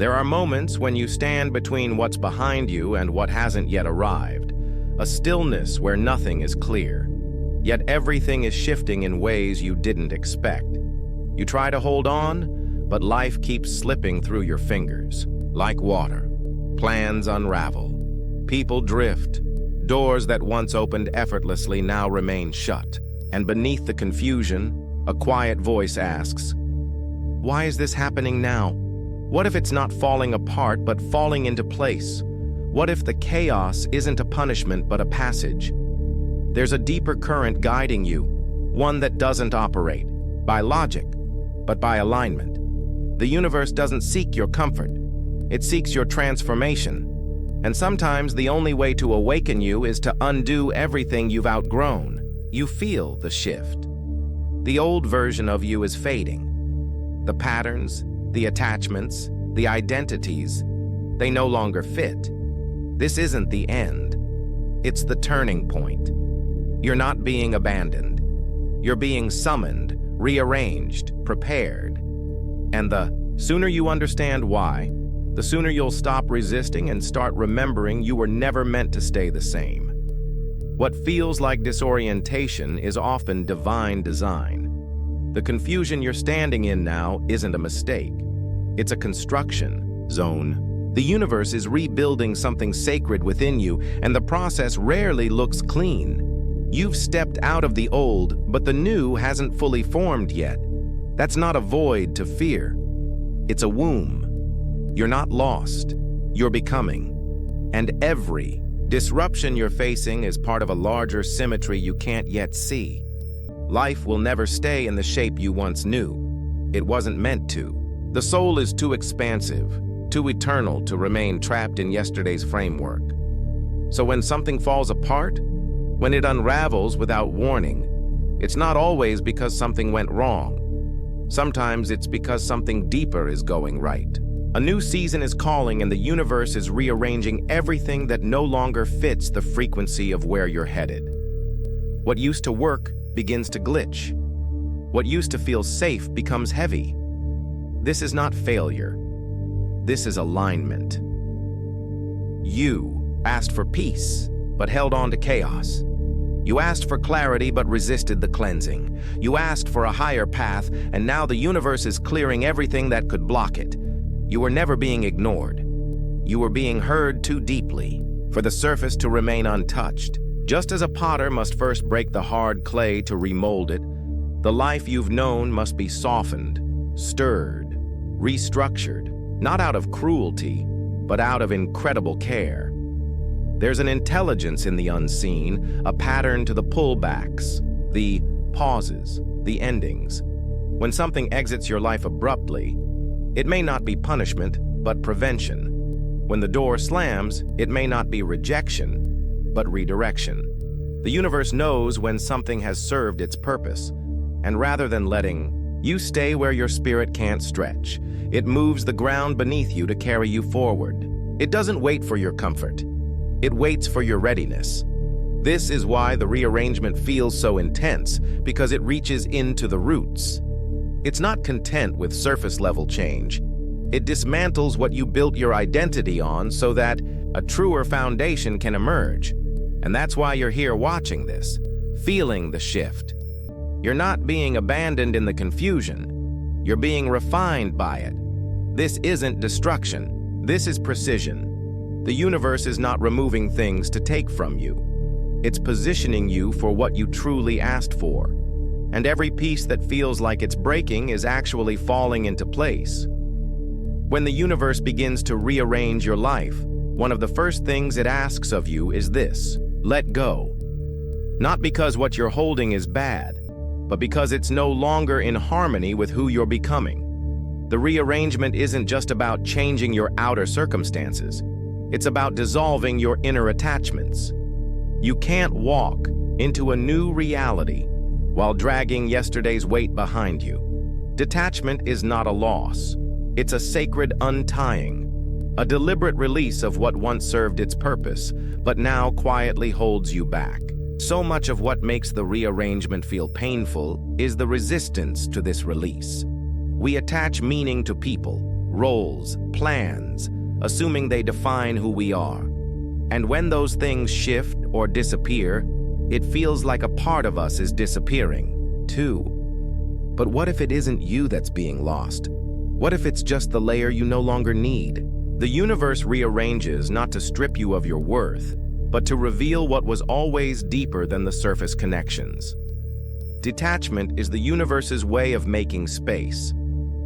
There are moments when you stand between what's behind you and what hasn't yet arrived, a stillness where nothing is clear. Yet everything is shifting in ways you didn't expect. You try to hold on, but life keeps slipping through your fingers. Like water, plans unravel. People drift. Doors that once opened effortlessly now remain shut. And beneath the confusion, a quiet voice asks, "Why is this happening now? What if it's not falling apart but falling into place? What if the chaos isn't a punishment but a passage?" There's a deeper current guiding you, one that doesn't operate by logic, but by alignment. The universe doesn't seek your comfort. It seeks your transformation. And sometimes the only way to awaken you is to undo everything you've outgrown. You feel the shift. The old version of you is fading. The patterns, the attachments, the identities, they no longer fit. This isn't the end. It's the turning point. You're not being abandoned. You're being summoned, rearranged, prepared. And the sooner you understand why, the sooner you'll stop resisting and start remembering you were never meant to stay the same. What feels like disorientation is often divine design. The confusion you're standing in now isn't a mistake. It's a construction zone. The universe is rebuilding something sacred within you, and the process rarely looks clean. You've stepped out of the old, but the new hasn't fully formed yet. That's not a void to fear. It's a womb. You're not lost. You're becoming. And every disruption you're facing is part of a larger symmetry you can't yet see. Life will never stay in the shape you once knew. It wasn't meant to. The soul is too expansive, too eternal to remain trapped in yesterday's framework. So when something falls apart, when it unravels without warning, it's not always because something went wrong. Sometimes it's because something deeper is going right. A new season is calling, and the universe is rearranging everything that no longer fits the frequency of where you're headed. What used to work begins to glitch. What used to feel safe becomes heavy. This is not failure. This is alignment. You asked for peace, but held on to chaos. You asked for clarity, but resisted the cleansing. You asked for a higher path, and now the universe is clearing everything that could block it. You were never being ignored. You were being heard too deeply for the surface to remain untouched. Just as a potter must first break the hard clay to remold it, the life you've known must be softened, stirred, restructured, not out of cruelty, but out of incredible care. There's an intelligence in the unseen, a pattern to the pullbacks, the pauses, the endings. When something exits your life abruptly, it may not be punishment, but prevention. When the door slams, it may not be rejection, but redirection. The universe knows when something has served its purpose, and rather than letting you stay where your spirit can't stretch, it moves the ground beneath you to carry you forward. It doesn't wait for your comfort. It waits for your readiness. This is why the rearrangement feels so intense, because it reaches into the roots. It's not content with surface-level change. It dismantles what you built your identity on so that a truer foundation can emerge. And that's why you're here watching this, feeling the shift. You're not being abandoned in the confusion. You're being refined by it. This isn't destruction. This is precision. The universe is not removing things to take from you. It's positioning you for what you truly asked for. And every piece that feels like it's breaking is actually falling into place. When the universe begins to rearrange your life, one of the first things it asks of you is this: let go. Not because what you're holding is bad, but because it's no longer in harmony with who you're becoming. The rearrangement isn't just about changing your outer circumstances. It's about dissolving your inner attachments. You can't walk into a new reality while dragging yesterday's weight behind you. Detachment is not a loss. It's a sacred untying, a deliberate release of what once served its purpose, but now quietly holds you back. So much of what makes the rearrangement feel painful is the resistance to this release. We attach meaning to people, roles, plans, assuming they define who we are. And when those things shift or disappear, it feels like a part of us is disappearing, too. But what if it isn't you that's being lost? What if it's just the layer you no longer need? The universe rearranges not to strip you of your worth, but to reveal what was always deeper than the surface connections. Detachment is the universe's way of making space.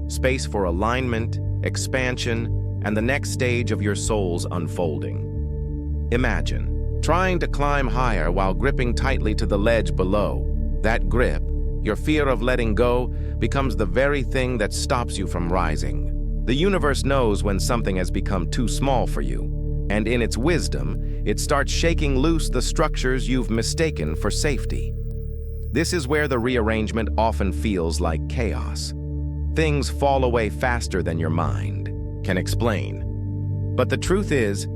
Space for alignment, expansion, and the next stage of your soul's unfolding. Imagine trying to climb higher while gripping tightly to the ledge below. That grip, your fear of letting go, becomes the very thing that stops you from rising. The universe knows when something has become too small for you, and in its wisdom, it starts shaking loose the structures you've mistaken for safety. This is where the rearrangement often feels like chaos. Things fall away faster than your mind can explain. But the truth is,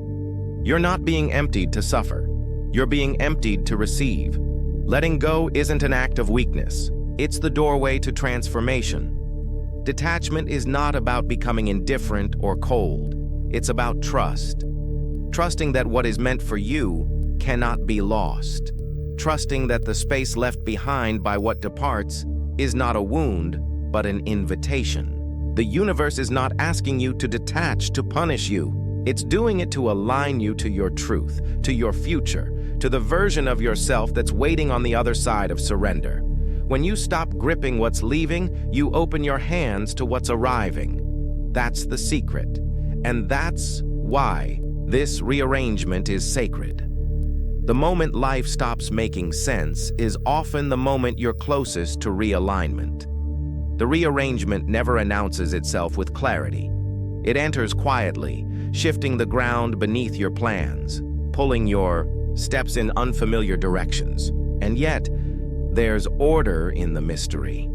you're not being emptied to suffer. You're being emptied to receive. Letting go isn't an act of weakness. It's the doorway to transformation. Detachment is not about becoming indifferent or cold. It's about trust. Trusting that what is meant for you cannot be lost. Trusting that the space left behind by what departs is not a wound, but an invitation. The universe is not asking you to detach to punish you. It's doing it to align you to your truth, to your future, to the version of yourself that's waiting on the other side of surrender. When you stop gripping what's leaving, you open your hands to what's arriving. That's the secret. And that's why this rearrangement is sacred. The moment life stops making sense is often the moment you're closest to realignment. The rearrangement never announces itself with clarity. It enters quietly, shifting the ground beneath your plans, pulling your steps in unfamiliar directions. And yet, there's order in the mystery.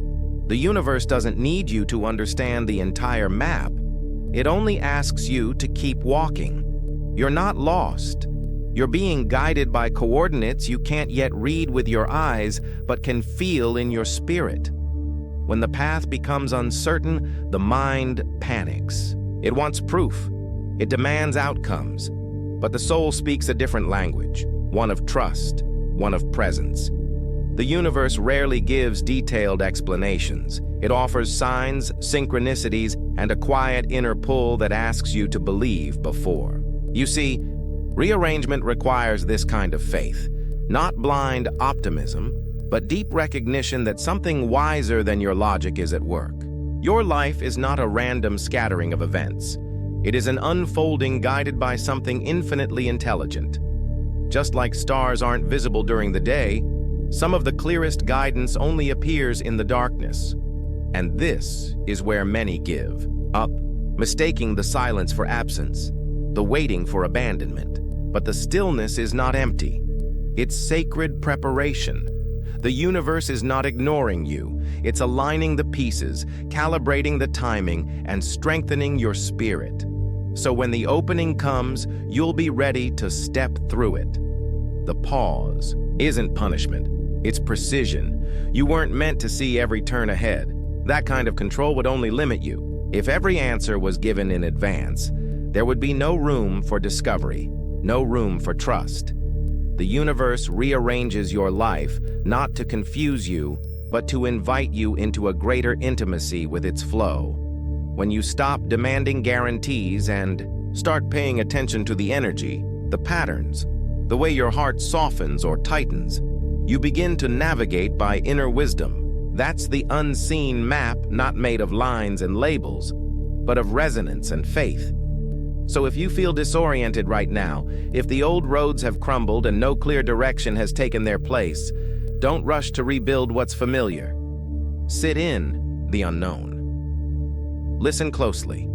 The universe doesn't need you to understand the entire map. It only asks you to keep walking. You're not lost. You're being guided by coordinates you can't yet read with your eyes, but can feel in your spirit. When the path becomes uncertain, the mind panics. It wants proof. It demands outcomes. But the soul speaks a different language, one of trust, one of presence. The universe rarely gives detailed explanations. It offers signs, synchronicities, and a quiet inner pull that asks you to believe before. You see, rearrangement requires this kind of faith, not blind optimism, but deep recognition that something wiser than your logic is at work. Your life is not a random scattering of events. It is an unfolding guided by something infinitely intelligent. Just like stars aren't visible during the day, some of the clearest guidance only appears in the darkness. And this is where many give up, mistaking the silence for absence, the waiting for abandonment. But the stillness is not empty. It's sacred preparation. The universe is not ignoring you. It's aligning the pieces, calibrating the timing, and strengthening your spirit. So when the opening comes, you'll be ready to step through it. The pause isn't punishment. It's precision. You weren't meant to see every turn ahead. That kind of control would only limit you. If every answer was given in advance, there would be no room for discovery, no room for trust. The universe rearranges your life not to confuse you, but to invite you into a greater intimacy with its flow. When you stop demanding guarantees and start paying attention to the energy, the patterns, the way your heart softens or tightens, you begin to navigate by inner wisdom. That's the unseen map, not made of lines and labels, but of resonance and faith. So if you feel disoriented right now, if the old roads have crumbled and no clear direction has taken their place, don't rush to rebuild what's familiar. Sit in the unknown. Listen closely.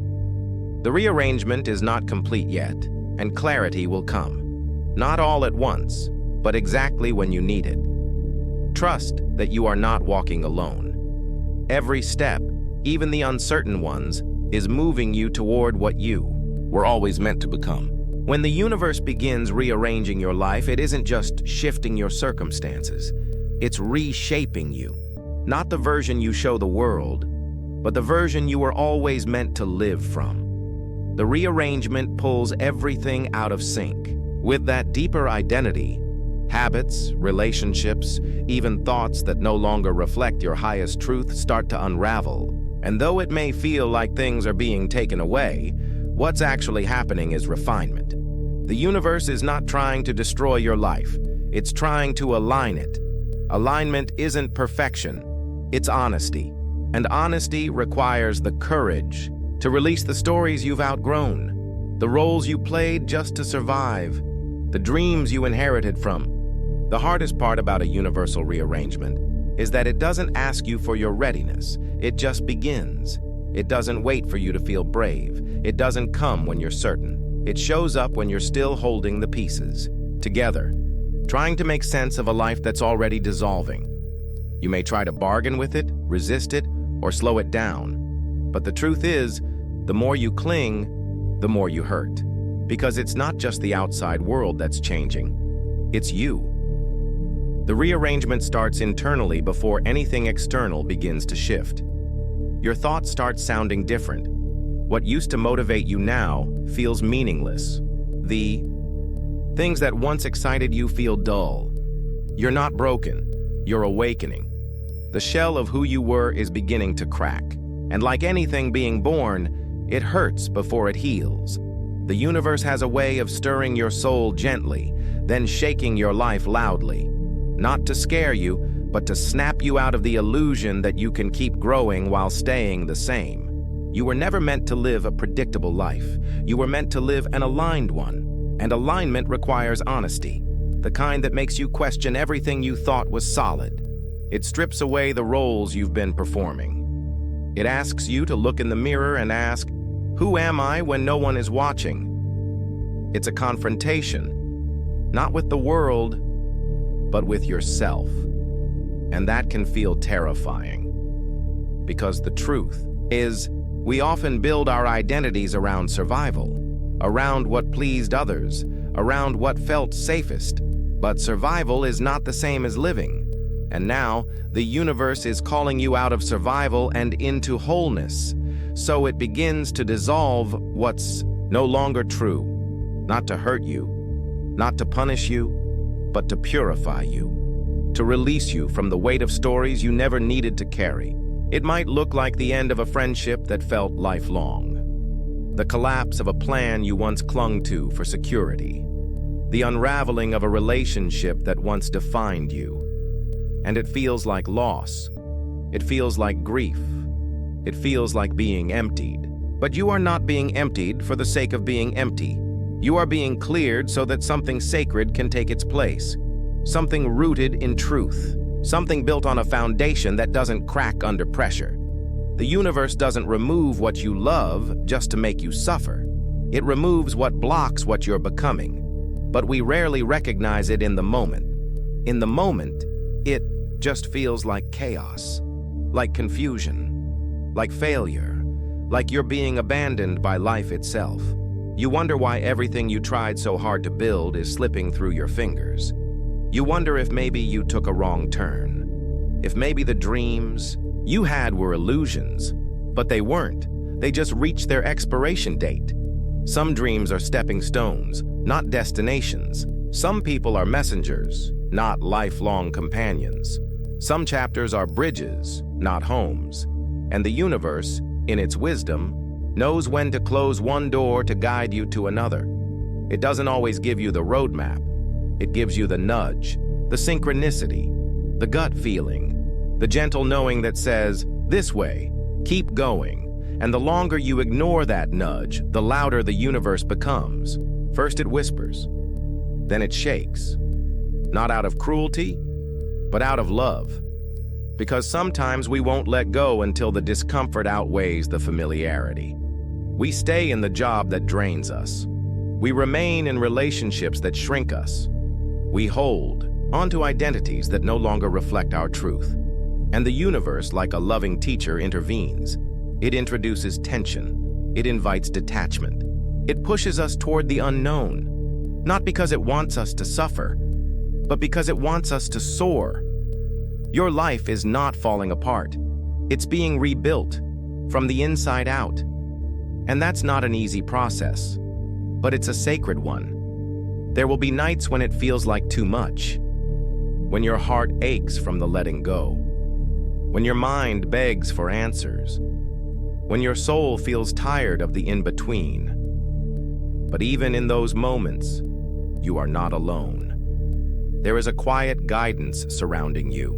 The rearrangement is not complete yet, and clarity will come. Not all at once, but exactly when you need it. Trust that you are not walking alone. Every step, even the uncertain ones, is moving you toward what you were always meant to become. When the universe begins rearranging your life, it isn't just shifting your circumstances. It's reshaping you. Not the version you show the world, but the version you were always meant to live from. The rearrangement pulls everything out of sync. With that deeper identity, habits, relationships, even thoughts that no longer reflect your highest truth start to unravel. And though it may feel like things are being taken away, what's actually happening is refinement. The universe is not trying to destroy your life. It's trying to align it. Alignment isn't perfection, it's honesty. And honesty requires the courage to release the stories you've outgrown, the roles you played just to survive, the dreams you inherited from. The hardest part about a universal rearrangement is that it doesn't ask you for your readiness. It just begins. It doesn't wait for you to feel brave. It doesn't come when you're certain. It shows up when you're still holding the pieces, together, trying to make sense of a life that's already dissolving. You may try to bargain with it, resist it, or slow it down. But the truth is, the more you cling, the more you hurt. Because it's not just the outside world that's changing. It's you. The rearrangement starts internally before anything external begins to shift. Your thoughts start sounding different. What used to motivate you now feels meaningless. The things that once excited you feel dull. You're not broken, you're awakening. The shell of who you were is beginning to crack. And like anything being born, it hurts before it heals. The universe has a way of stirring your soul gently, then shaking your life loudly. Not to scare you, but to snap you out of the illusion that you can keep growing while staying the same. You were never meant to live a predictable life. You were meant to live an aligned one. And alignment requires honesty, the kind that makes you question everything you thought was solid. It strips away the roles you've been performing. It asks you to look in the mirror and ask, who am I when no one is watching? It's a confrontation, not with the world, but with yourself. And that can feel terrifying. Because the truth is, we often build our identities around survival, around what pleased others, around what felt safest. But survival is not the same as living. And now, the universe is calling you out of survival and into wholeness. So it begins to dissolve what's no longer true. Not to hurt you, not to punish you, but to purify you. To release you from the weight of stories you never needed to carry. It might look like the end of a friendship that felt lifelong. The collapse of a plan you once clung to for security. The unraveling of a relationship that once defined you. And it feels like loss. It feels like grief. It feels like being emptied. But you are not being emptied for the sake of being empty. You are being cleared so that something sacred can take its place. Something rooted in truth. Something built on a foundation that doesn't crack under pressure. The universe doesn't remove what you love just to make you suffer. It removes what blocks what you're becoming. But we rarely recognize it in the moment. In the moment, it just feels like chaos, like confusion, like failure, like you're being abandoned by life itself. You wonder why everything you tried so hard to build is slipping through your fingers. You wonder if maybe you took a wrong turn. If maybe the dreams you had were illusions, but they weren't. They just reached their expiration date. Some dreams are stepping stones, not destinations. Some people are messengers, not lifelong companions. Some chapters are bridges, not homes. And the universe, in its wisdom, knows when to close one door to guide you to another. It doesn't always give you the roadmap. It gives you the nudge, the synchronicity, the gut feeling, the gentle knowing that says, this way, keep going. And the longer you ignore that nudge, the louder the universe becomes. First it whispers, then it shakes. Not out of cruelty, but out of love. Because sometimes we won't let go until the discomfort outweighs the familiarity. We stay in the job that drains us. We remain in relationships that shrink us. We hold onto identities that no longer reflect our truth. And the universe, like a loving teacher, intervenes. It introduces tension. It invites detachment. It pushes us toward the unknown. Not because it wants us to suffer, but because it wants us to soar. Your life is not falling apart. It's being rebuilt. from the inside out. And that's not an easy process, but it's a sacred one. There will be nights when it feels like too much, when your heart aches from the letting go, when your mind begs for answers, when your soul feels tired of the in-between. But even in those moments, you are not alone. There is a quiet guidance surrounding you,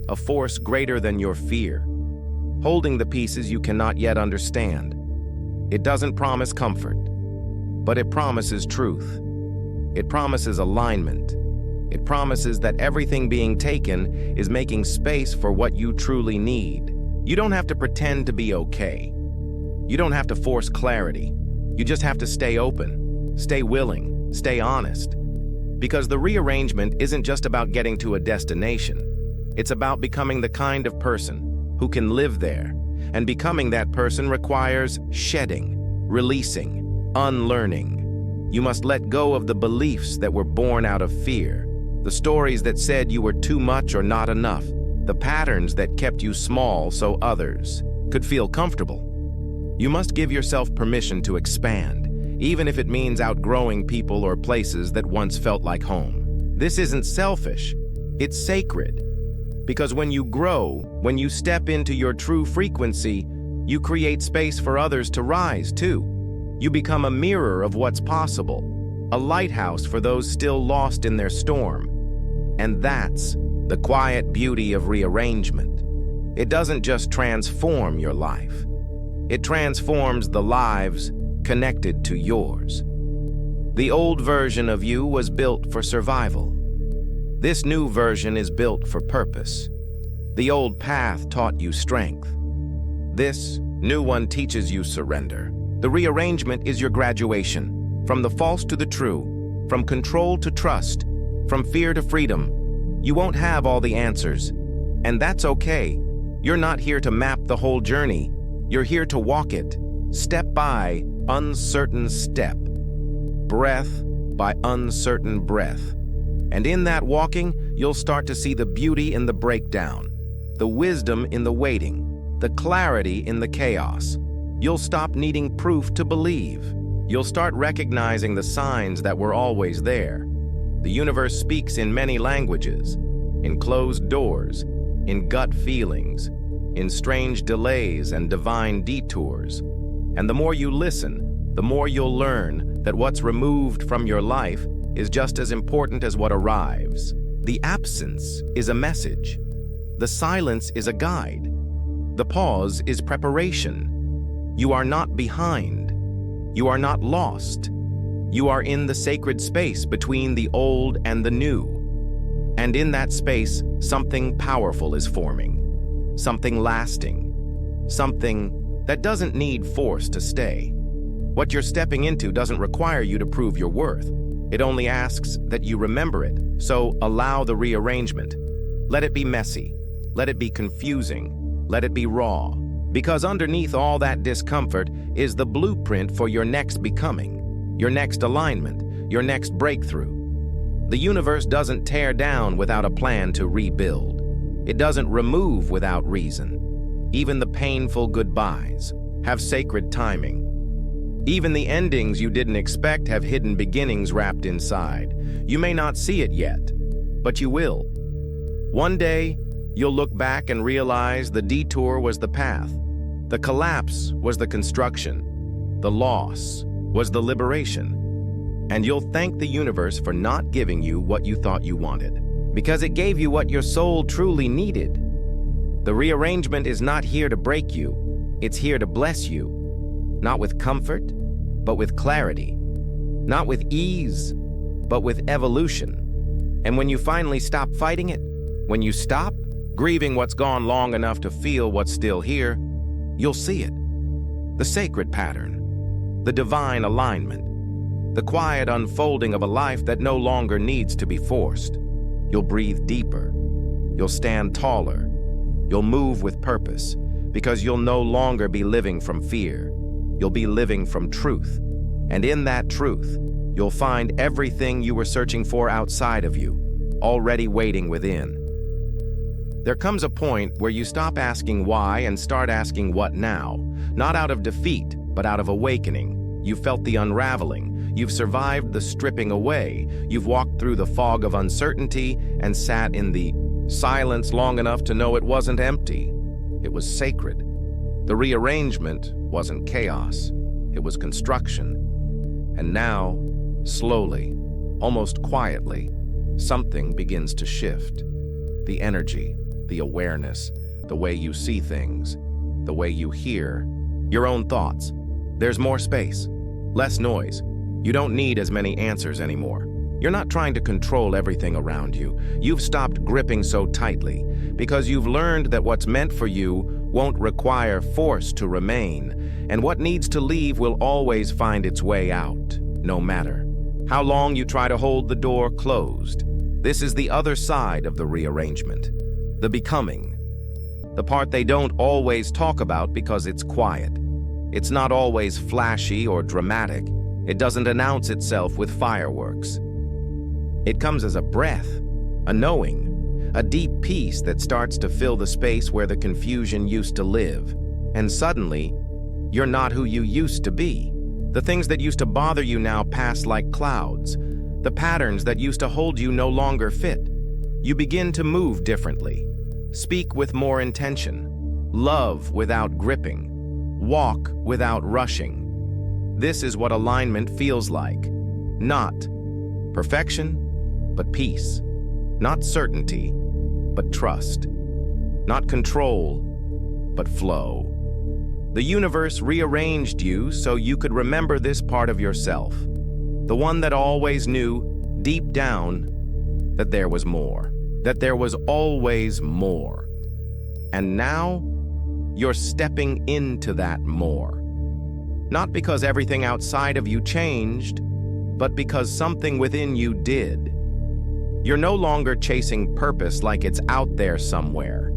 a force greater than your fear, holding the pieces you cannot yet understand. It doesn't promise comfort, but it promises truth. It promises alignment. It promises that everything being taken is making space for what you truly need. You don't have to pretend to be okay. You don't have to force clarity. You just have to stay open, stay willing, stay honest. Because the rearrangement isn't just about getting to a destination. It's about becoming the kind of person who can live there. And becoming that person requires shedding, releasing, unlearning. You must let go of the beliefs that were born out of fear, the stories that said you were too much or not enough, the patterns that kept you small so others could feel comfortable. You must give yourself permission to expand, even if it means outgrowing people or places that once felt like home. This isn't selfish, it's sacred. Because when you grow, when you step into your true frequency, you create space for others to rise too. You become a mirror of what's possible, a lighthouse for those still lost in their storm. And that's the quiet beauty of rearrangement. It doesn't just transform your life. It transforms the lives connected to yours. The old version of you was built for survival. This new version is built for purpose. The old path taught you strength. This new one teaches you surrender. The rearrangement is your graduation, from the false to the true, from control to trust, from fear to freedom. You won't have all the answers, and that's okay. You're not here to map the whole journey. You're here to walk it, step by uncertain step, breath by uncertain breath. And in that walking, you'll start to see the beauty in the breakdown, the wisdom in the waiting, the clarity in the chaos. You'll stop needing proof to believe. You'll start recognizing the signs that were always there. The universe speaks in many languages, in closed doors, in gut feelings, in strange delays and divine detours. And the more you listen, the more you'll learn that what's removed from your life is just as important as what arrives. The absence is a message. The silence is a guide. The pause is preparation. You are not behind. You are not lost. You are in the sacred space between the old and the new. And in that space, something powerful is forming. Something lasting. Something that doesn't need force to stay. What you're stepping into doesn't require you to prove your worth. It only asks that you remember it. So allow the rearrangement. Let it be messy. Let it be confusing. Let it be raw. Because underneath all that discomfort is the blueprint for your next becoming, your next alignment, your next breakthrough. The universe doesn't tear down without a plan to rebuild. It doesn't remove without reason. Even the painful goodbyes have sacred timing. Even the endings you didn't expect have hidden beginnings wrapped inside. You may not see it yet, but you will. One day, you'll look back and realize the detour was the path. The collapse was the construction. The loss was the liberation. And you'll thank the universe for not giving you what you thought you wanted, because it gave you what your soul truly needed. The rearrangement is not here to break you. It's here to bless you. Not with comfort, but with clarity. Not with ease, but with evolution. And when you finally stop fighting it, when you stop grieving what's gone long enough to feel what's still here, you'll see it. The sacred pattern, the divine alignment, the quiet unfolding of a life that no longer needs to be forced. You'll breathe deeper. You'll stand taller. You'll move with purpose, because you'll no longer be living from fear. You'll be living from truth. And in that truth, you'll find everything you were searching for outside of you, already waiting within. There comes a point where you stop asking why and start asking what now, not out of defeat, but out of awakening. You've felt the unraveling. You've survived the stripping away. You've walked through the fog of uncertainty and sat in the silence long enough to know it wasn't empty. It was sacred. The rearrangement wasn't chaos. It was construction. And now, slowly, almost quietly, something begins to shift. The energy, the awareness, the way you see things, the way you hear, your own thoughts. There's more space, less noise. You don't need as many answers anymore. You're not trying to control everything around you. You've stopped gripping so tightly because you've learned that what's meant for you won't require force to remain, and what needs to leave will always find its way out, no matter how long you try to hold the door closed. This is the other side of the rearrangement, the becoming, the part they don't always talk about because it's quiet. It's not always flashy or dramatic. It doesn't announce itself with fireworks. It comes as a breath, a knowing, a deep peace that starts to fill the space where the confusion used to live. And suddenly, you're not who you used to be. The things that used to bother you now pass like clouds. The patterns that used to hold you no longer fit. You begin to move differently, speak with more intention, love without gripping, walk without rushing. This is what alignment feels like. Not perfection, but peace. Not certainty, but trust. Not control, but flow. The universe rearranged you so you could remember this part of yourself, the one that always knew, deep down, that there was more, that there was always more. And now, you're stepping into that more. Not because everything outside of you changed, but because something within you did. You're no longer chasing purpose like it's out there somewhere.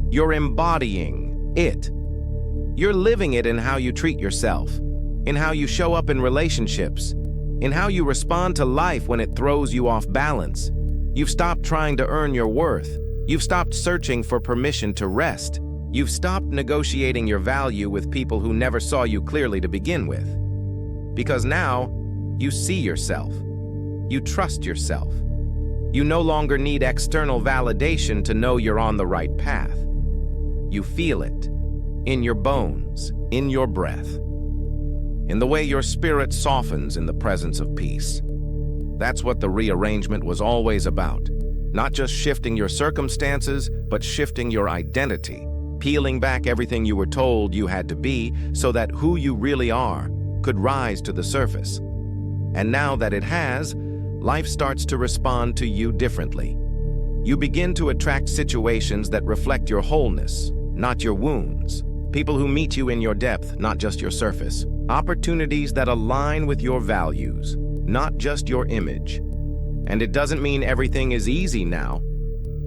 You're embodying it. You're living it in how you treat yourself, in how you show up in relationships, in how you respond to life when it throws you off balance. You've stopped trying to earn your worth. You've stopped searching for permission to rest. You've stopped negotiating your value with people who never saw you clearly to begin with. Because now, you see yourself. You trust yourself. You no longer need external validation to know you're on the right path. You feel it. In your bones, in your breath, in the way your spirit softens in the presence of peace. That's what the rearrangement was always about. Not just shifting your circumstances, but shifting your identity, peeling back everything you were told you had to be so that who you really are could rise to the surface. And now that it has, life starts to respond to you differently. You begin to attract situations that reflect your wholeness, not your wounds. People who meet you in your depth, not just your surface. Opportunities that align with your values, not just your image. And it doesn't mean everything is easy now,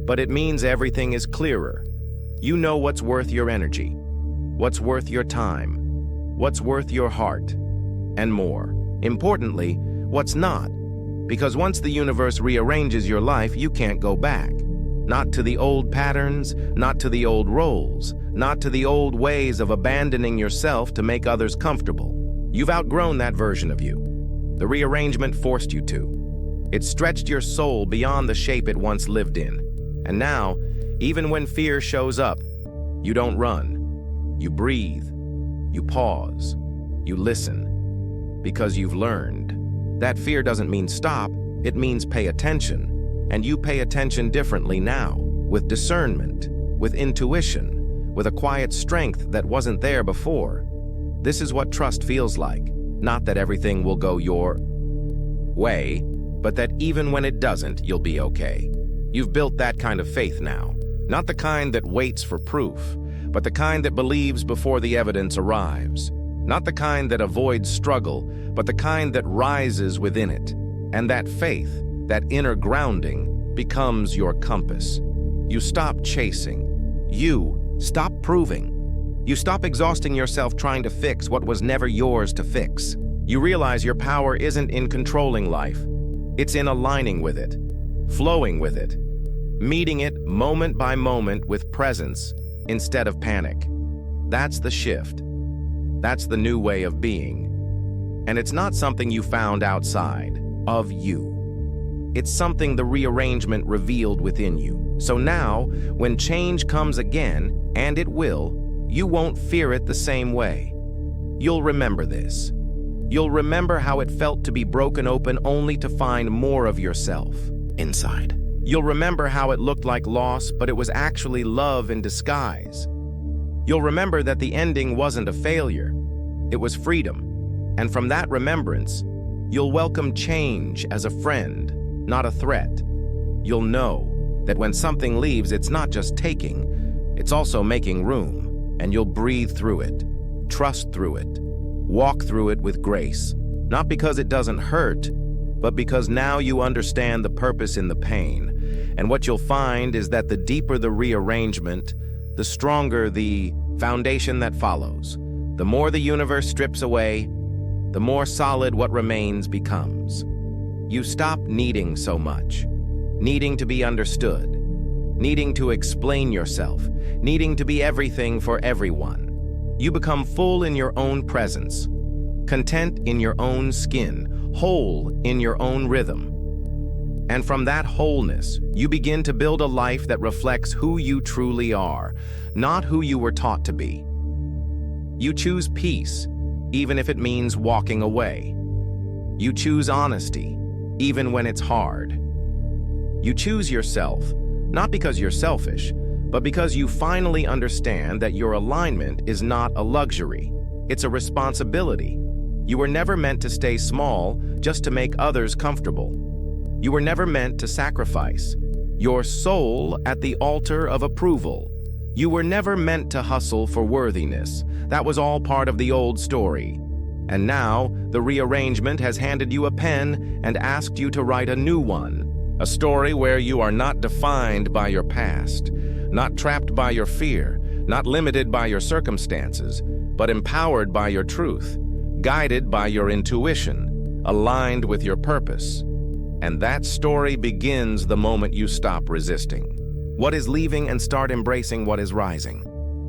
but it means everything is clearer. You know what's worth your energy, what's worth your time, what's worth your heart, and more. Importantly, what's not. Because once the universe rearranges your life, you can't go back. Not to the old patterns, not to the old roles, not to the old ways of abandoning yourself to make others comfortable. You've outgrown that version of you. The rearrangement forced you to. It stretched your soul beyond the shape it once lived in. And now, even when fear shows up, you don't run. You breathe. You pause. You listen. Because you've learned. That fear doesn't mean stop, it means pay attention. And you pay attention differently now, with discernment, with intuition, with a quiet strength that wasn't there before. This is what trust feels like. Not that everything will go your way, but that even when it doesn't, you'll be okay. You've built that kind of faith now. Not the kind that waits for proof, but the kind that believes before the evidence arrives. Not the kind that avoids struggle, but the kind that rises within it. And that faith, that inner grounding, becomes your compass. You stop chasing. You stop proving. You stop exhausting yourself trying to fix what was never yours to fix. You realize your power isn't in controlling life. It's in aligning with it, flowing with it, meeting it moment by moment with presence instead of panic. That's the shift. That's the new way of being. And it's not something you found outside of you. It's something the rearrangement revealed within you. So now, when change comes again, and it will, you won't fear it the same way. You'll remember this. You'll remember how it felt to be broken open only to find more of yourself inside. You'll remember how it looked like loss, but it was actually love in disguise. You'll remember that the ending wasn't a failure. It was freedom. And from that remembrance, you'll welcome change as a friend, not a threat. You'll know that when something leaves, it's not just taking, it's also making room, and you'll breathe through it, trust through it, walk through it with grace, not because it doesn't hurt, but because now you understand the purpose in the pain. And what you'll find is that the deeper the rearrangement, the stronger the foundation that follows. The more the universe strips away, the more solid what remains becomes. You stop needing so much, needing to be understood, needing to explain yourself, needing to be everything for everyone. You become full in your own presence, content in your own skin, whole in your own rhythm. And from that wholeness, you begin to build a life that reflects who you truly are, not who you were taught to be. You choose peace, even if it means walking away. You choose honesty, even when it's hard. You choose yourself, not because you're selfish, but because you finally understand that your alignment is not a luxury. It's a responsibility. You were never meant to stay small just to make others comfortable. You were never meant to sacrifice your soul at the altar of approval. You were never meant to hustle for worthiness. That was all part of the old story. And now, the rearrangement has handed you a pen and asked you to write a new one. A story where you are not defined by your past, not trapped by your fear, not limited by your circumstances, but empowered by your truth, guided by your intuition, aligned with your purpose. And that story begins the moment you stop resisting what is leaving and start embracing what is rising.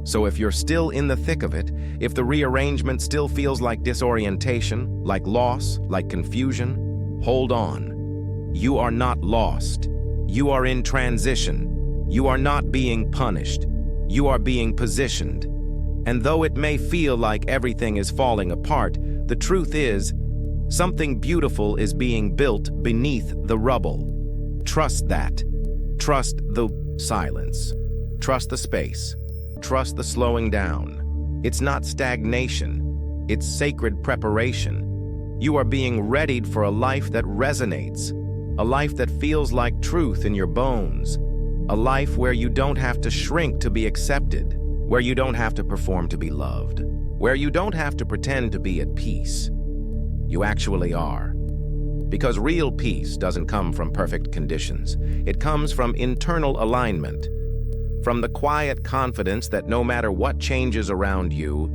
So if you're still in the thick of it, if the rearrangement still feels like disorientation, like loss, like confusion, hold on. You are not lost. You are in transition. You are not being punished. You are being positioned. And though it may feel like everything is falling apart, the truth is, something beautiful is being built beneath the rubble. Trust that. Trust the silence. Trust the space. Trust the slowing down. It's not stagnation. It's sacred preparation. You are being readied for a life that resonates, a life that feels like truth in your bones, a life where you don't have to shrink to be accepted, where you don't have to perform to be loved, where you don't have to pretend to be at peace. You actually are. Because real peace doesn't come from perfect conditions. It comes from internal alignment, from the quiet confidence that no matter what changes around you,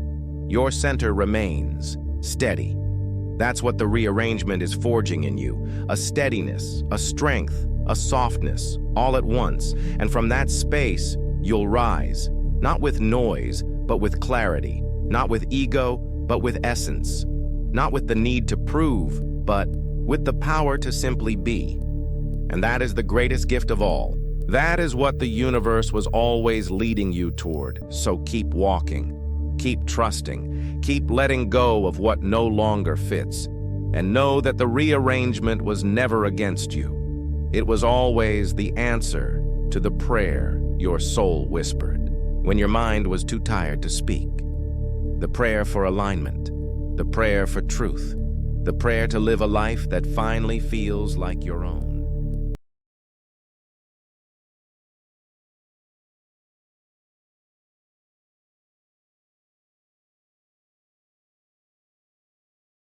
your center remains steady. That's what the rearrangement is forging in you, a steadiness, a strength, a softness, all at once. And from that space, you'll rise, not with noise, but with clarity, not with ego, but with essence, not with the need to prove, but with the power to simply be. And that is the greatest gift of all. That is what the universe was always leading you toward. So keep walking, keep trusting, keep letting go of what no longer fits, and know that the rearrangement was never against you. It was always the answer to the prayer your soul whispered when your mind was too tired to speak. The prayer for alignment, the prayer for truth, the prayer to live a life that finally feels like your own.